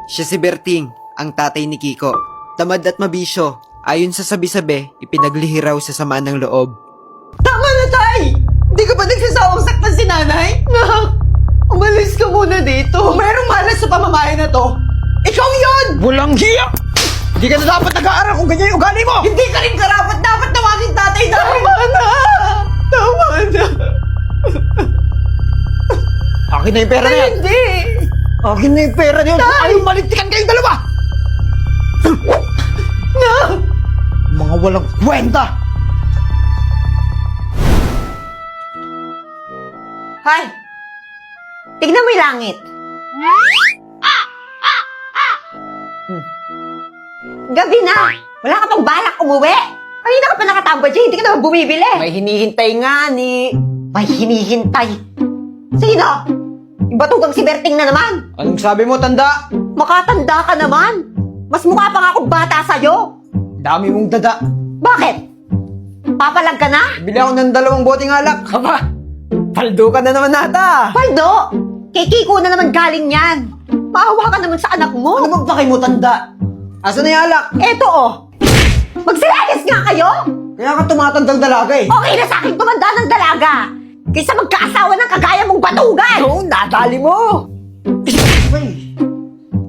Siya si Berting, ang tatay ni Kiko. Tamad at mabisyo, ayon sa sabi-sabi, ipinaglihi raw sa sama ng loob. Tama na, Tay! Hindi ka ba nagsasawang saktan si nanay? Nak, umalis ka muna dito. Kung merong malas sa pamamahay na to, ikaw yun! Walang hiya! Hindi ka na dapat nag-aaral kung ganyan yung ugali mo! Hindi ka rin karapat dapat tawagin tatay dahil... Tama na! Tama na! Akin na yung pera na yan! Hindi! Akin na yung pera na yun! Kung ayaw malintikan kayong dalawa! Nak! Mga walang kwenta! Hay! Tignan mo yung langit. Gabi na! Wala ka pang balak umuwi! Kanina ka pa nakatambay dyan, hindi ka naman bumibili. May hinihintay nga ni... May hinihintay. Sino? Yung batugang si Berting na naman. Anong sabi mo, tanda? Makatanda ka naman. Mas mukha pa nga akong bata sa'yo. Dami mong dada. Bakit? Papalag ka na? Bili ako ng 2 boteng alak. Aba, paldo ka na naman nata. Paldo! Kay Kiko na naman galing yan. Maawa ka naman sa anak mo. Ano bang pakay mo, tanda? Asa na yung alak? Eto oh. Magsilayas nga kayo? Kaya ka tumatandang dalaga eh. Okay na sa akin tumanda ng dalaga. Kaysa magkaasawa ng kagaya mong batugan. Oo, nadali mo.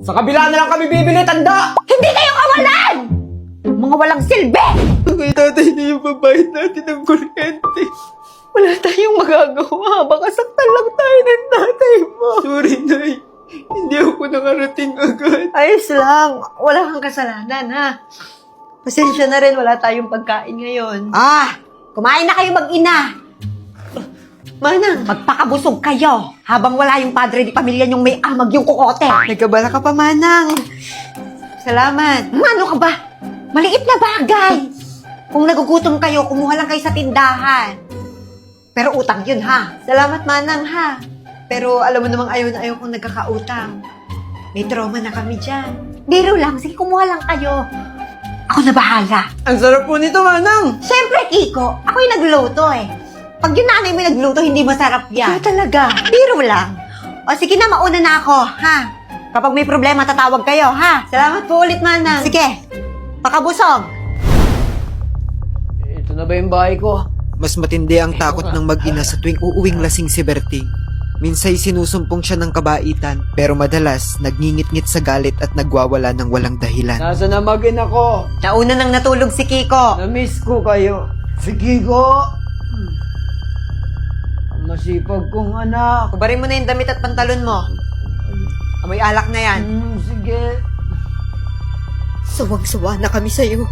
Sa kabila na lang kami bibili, tanda. Hindi kayo kawalan! Mga walang silbi! Kay tatay na yung babayad natin ng kuryente. Wala tayong magagawa. Baka saktan lang tayo ng tatay mo. Sorry, Nay. Hindi ako nakarating agad. Ayos lang. Wala kang kasalanan, ha? Pasensya na rin. Wala tayong pagkain ngayon. Kumain na kayo mag-ina. Manang, magpakabusog kayo. Habang wala yung padre di pamilya niyong may amag yung kukote. Nagkabala ka pa, Manang. Salamat. Ano ka ba? Maliit na bagay. Kung nagugutom kayo, kumuha lang kayo sa tindahan. Pero utang yun, ha? Salamat, Manang, ha? Pero alam mo namang ayaw na ayaw kong nagkakautang. May trauma na kami dyan. Biro lang. Sige, kumuha lang kayo. Ako na bahala. Ang sarap po nito, Manang. Siyempre, Kiko, ako yung nagluto eh. Pag yung nanay mo nagluto, hindi masarap yan. Ikaw talaga. Biro lang. O sige na, mauna na ako, ha? Kapag may problema, tatawag kayo, ha? Salamat po ulit, Manang. Sige, pakabusog. Ito na ba yung bahay ko? Mas matindi ang takot ng mag-ina sa tuwing uuwing lasing si Berting. Minsay sinusumpong siya ng kabaitan, pero madalas nagngingit-ngit sa galit at nagwawala ng walang dahilan. Nasa na mag-in ako? Nauna nang natulog si Kiko. Na-miss ko kayo. Sige ko. Ang masipag kong anak. Kubarin mo na yung damit at pantalon mo. Amoy alak na yan. Sige. Sawang-sawa na kami sa'yo.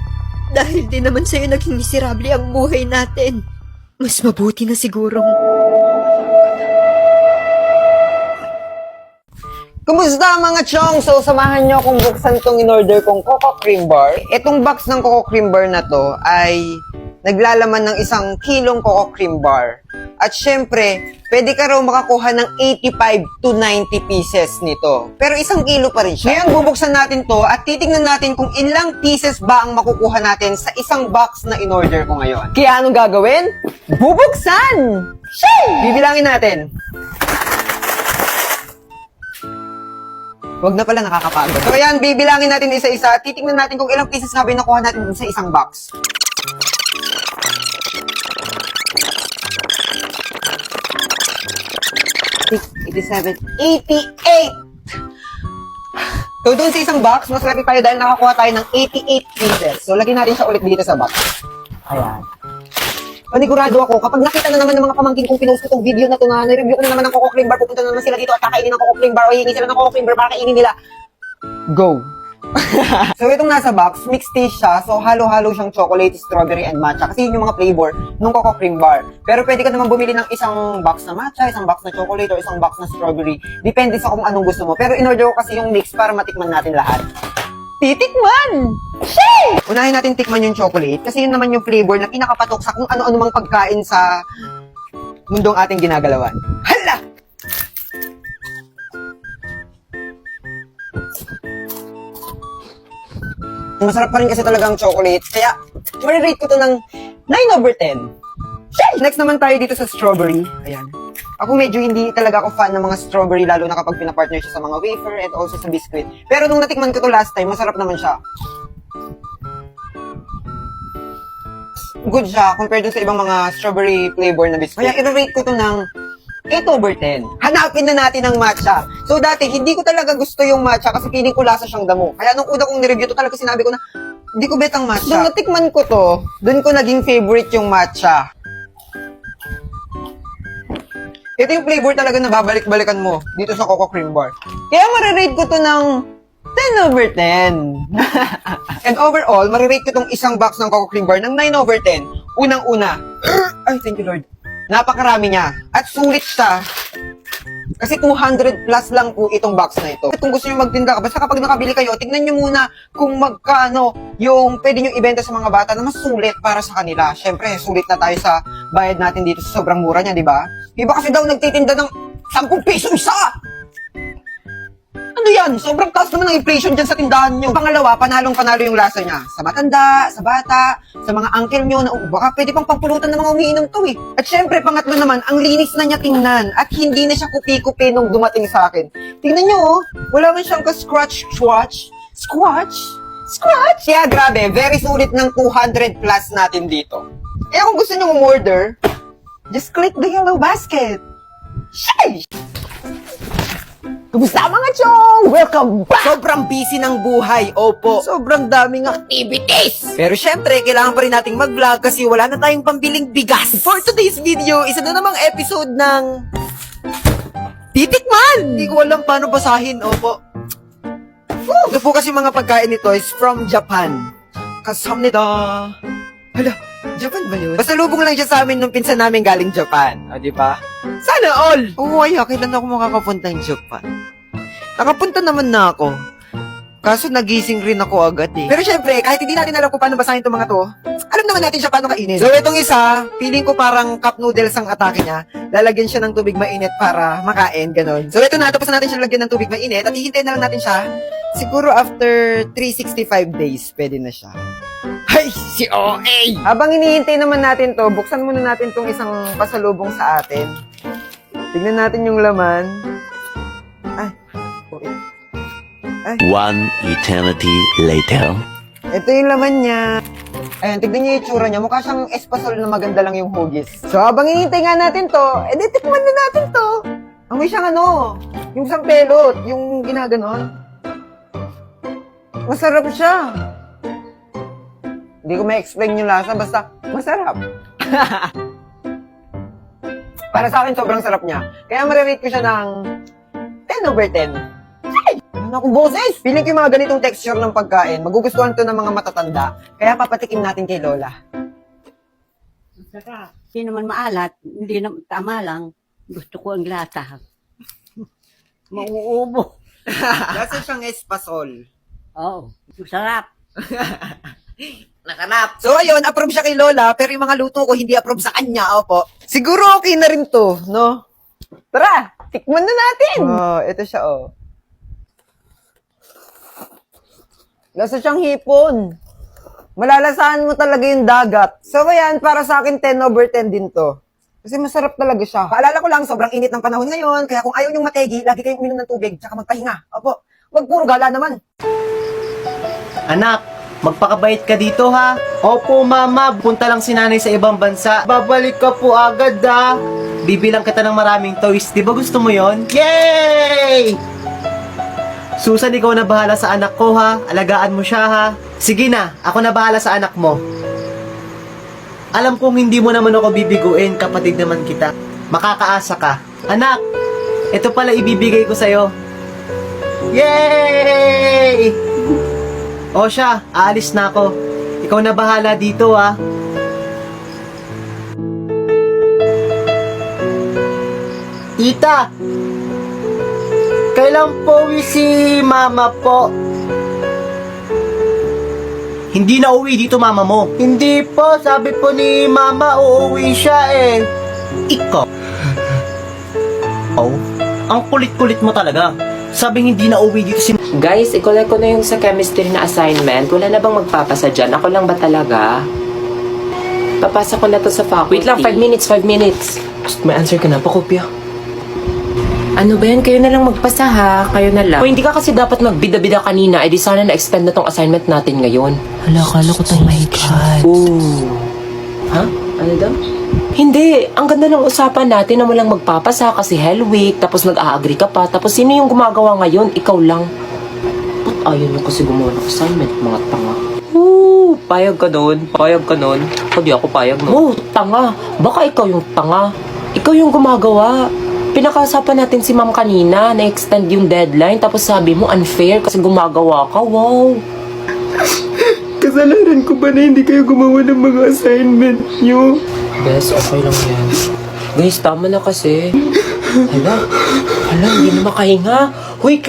Dahil din naman sa'yo naging miserable ang buhay natin. Mas mabuti na sigurong... Kumusta mga chong? So, samahan nyo akong buksan tong in-order kong Coco Cream Bar. Itong box ng Coco Cream Bar na to ay naglalaman ng 1 kilong Coco Cream Bar. At syempre, pwede ka raw makakuha ng 85 to 90 pieces nito. Pero 1 kilo pa rin siya. Ngayon, bubuksan natin to at titignan natin kung ilang pieces ba ang makukuha natin sa isang box na in-order ko ngayon. Kaya anong gagawin? Bubuksan! Sheesh! Bibilangin natin. Huwag na pala, nakakapagod. So ayan, bibilangin natin isa-isa. Titignan natin kung ilang pieces nga ba yung nakuha natin sa isang box. $87, $88! So doon sa isang box, mas laki tayo dahil nakakuha tayo ng 88 pieces. So lagyan natin siya ulit dito sa box. Ayan. Panigurado ako, kapag nakita na naman ng mga pamangkin kong pinost ko itong video na ito na nireview ko na naman ng Coco Cream Bar, pupunta na naman sila dito at kakainin ng Coco Cream Bar o hihingi sila ng Coco Cream Bar para kainin nila. Go! So itong nasa box, mixed taste siya. So halo-halo siyang chocolate, strawberry, and matcha. Kasi yun yung mga flavor ng Coco Cream Bar. Pero pwede ka naman bumili ng isang box na matcha, isang box na chocolate, or isang box na strawberry. Depende sa kung anong gusto mo. Pero in-order ko kasi yung mix para matikman natin lahat. Titikman! Shee! Unahin natin tikman yung chocolate kasi yun naman yung flavor na pinakapatok sa kung ano-ano mang pagkain sa mundong ating ginagalawan. Hala! Masarap pa rin kasi talaga ang chocolate. Kaya, marirate ko to ng 9/10. Shee! Next naman tayo dito sa strawberry. Ayan. Ako medyo hindi talaga ako fan ng mga strawberry, lalo na kapag pinapartner siya sa mga wafer and also sa biscuit. Pero nung natikman ko to last time, masarap naman siya. Good siya compared dun sa ibang mga strawberry flavor na biscuit. Kaya i-rate ko to ng 8/10. Hanapin na natin ang matcha. So dati, hindi ko talaga gusto yung matcha kasi feeling ko lasa siyang damo. Kaya nung una kong nireview to, talaga sinabi ko na, hindi ko bet ang matcha. Nung natikman ko to, dun ko naging favorite yung matcha. Ito yung flavor talaga na babalik-balikan mo dito sa Coco Cream Bar. Kaya marirate ko to ng 10/10. And overall, marirate ko tong isang box ng Coco Cream Bar ng 9/10. Unang-una, ay, thank you Lord. Napakarami niya. At sulit siya. Kasi 200 plus lang po itong box na ito. Kung gusto nyo magtinda, basta kapag nakabili kayo, tignan nyo muna kung magkano yung pwede nyo ibenta sa mga bata na mas sulit para sa kanila. Siyempre, sulit na tayo sa bayad natin dito sa sobrang mura niya, di ba? Iba kasi daw nagtitinda ng 10 piso isa! Ano yan? Sobrang taas naman ng inflation dyan sa tindahan nyo. Pangalawa, panalong-panalo yung lasa niya. Sa matanda, sa bata, sa mga uncle nyo na baka pwede pang pampulutan ng mga umiinom to eh. At syempre, pangatlo naman, ang linis na niya tingnan at hindi na siya kupi-kupi nung dumating sa akin. Tingnan nyo oh, wala man siyang ka-scratch. Scratch! Yeah, grabe. Very sulit ng 200 plus natin dito. Kaya kung gusto nyo umorder, just click the yellow basket. Sheesh! Kumusta mga chong? Welcome back! Sobrang busy ng buhay, opo. Sobrang daming activities. Pero syempre, kailangan pa rin nating mag-vlog kasi wala na tayong pambiling bigas. For today's video, isa na namang episode ng Titikman! Hindi ko alam paano basahin, opo. Ito po kasi mga pagkain nito is from Japan. Kasamnida. Hala, Japan ba yun? Basta lubong lang siya sa amin nung pinsan namin galing Japan. O, di ba? Sana all! Oo, kailan ako makakapunta ng Japan? Nakapunta naman na ako. Kaso nagising rin ako agad eh. Pero syempre, kahit hindi natin alam kung paano basahin itong mga to, alam naman natin siya paano kainin. So itong isa, feeling ko parang cup noodles ang atake niya. Lalagyan siya ng tubig mainit para makain, ganon. So ito na, tapos na natin siya lagyan ng tubig mainit at hihintayin na lang natin siya. Siguro after 365 days, pwede na siya. Ay, si OA! Habang hinihintay naman natin to, buksan muna natin tong isang pasalubong sa atin. Tignan natin yung laman. Ay, okay. Ay. One eternity later. Ito yung laman niya. Ayan, tignan niyo yung itsura niya. Mukha siyang espasol na maganda lang yung hugis. So, habang hinihintay nga natin to, tikman na natin to. Amoy siyang yung isang pelot, yung ginaganon. Masarap siya. Hindi ko ma-explain yung lasa, basta masarap. Para sa akin, sobrang sarap niya. Kaya marirate ko siya ng 10/10. Ay! Ano akong boses? Feeling ko yung mga ganitong texture ng pagkain, magugustuhan to ng mga matatanda. Kaya papatikim natin kay Lola. Saka, hindi naman maalat, hindi naman tama lang. Gusto ko ang lata. Mauubo. Lasa siyang espasol. Oo, sarap. Nakanap. So ayun, approve siya kay Lola, pero yung mga luto ko hindi approve sa kanya, opo. Siguro okay na rin to, no? Tara, tikman na natin! Oh, ito siya, oh. Lasa siyang hipon. Malalasahan mo talaga yung dagat. So ayan, para sa akin 10/10 din to. Kasi masarap talaga siya. Paalala ko lang, sobrang init ng panahon ngayon, kaya kung ayaw niyong mategi, lagi kayong uminom ng tubig, tsaka magpahinga. Opo, wag puro gala naman. Anak, magpakabait ka dito ha. Opo mama, punta lang si nanay sa ibang bansa. Babalik ka po agad ha. Bibilang kita ng maraming toys. Di ba gusto mo yon? Yay! Susan, ikaw na bahala sa anak ko ha. Alagaan mo siya ha. Sige na, ako na bahala sa anak mo. Alam kong hindi mo naman ako bibiguin, kapatid naman kita. Makakaasa ka. Anak, ito pala ibibigay ko sa'yo. Yay! O siya, aalis na ako. Ikaw na bahala dito ah. Tita! Kailan po si mama po? Hindi na uwi dito mama mo. Hindi po, sabi po ni mama uuwi siya eh. Ikaw? Oh, ang kulit-kulit mo talaga. Sabing hindi na uwi dito si... Guys, i-collect ko na yung sa chemistry na assignment. Wala na bang magpapasa dyan? Ako lang ba talaga? Papasa ko na to sa faculty. Wait lang, 5 minutes. May answer ka na, pakopya. Ano ba yan? Kayo na lang magpasa ha. Kayo na lang. Kung hindi ka kasi dapat magbida-bida kanina, edi sana na-extend na tong assignment natin ngayon. Hala, akala ko tayo mahigshot. Ooh. Ha? Ano daw? Hindi. Ang ganda ng usapan natin na walang magpapasa kasi Hell Week, tapos nag-a-agree ka pa, tapos sino yung gumagawa ngayon? Ikaw lang. Ba't ayaw nyo kasi gumawa ng assignment, mga tanga? Ooh, payag ka nun. Payag ka nun. Hindi ako payag nun. Oh, tanga. Baka ikaw yung tanga. Ikaw yung gumagawa. Pinakausapan natin si ma'am kanina, na-extend yung deadline, tapos sabi mo unfair kasi gumagawa ka. Wow. Kasalanan ko ba na hindi kayo gumawa ng mga assignment nyo? Bes, okay lang yan. Guys, tama na kasi. Hala, hindi na makahinga. Huy,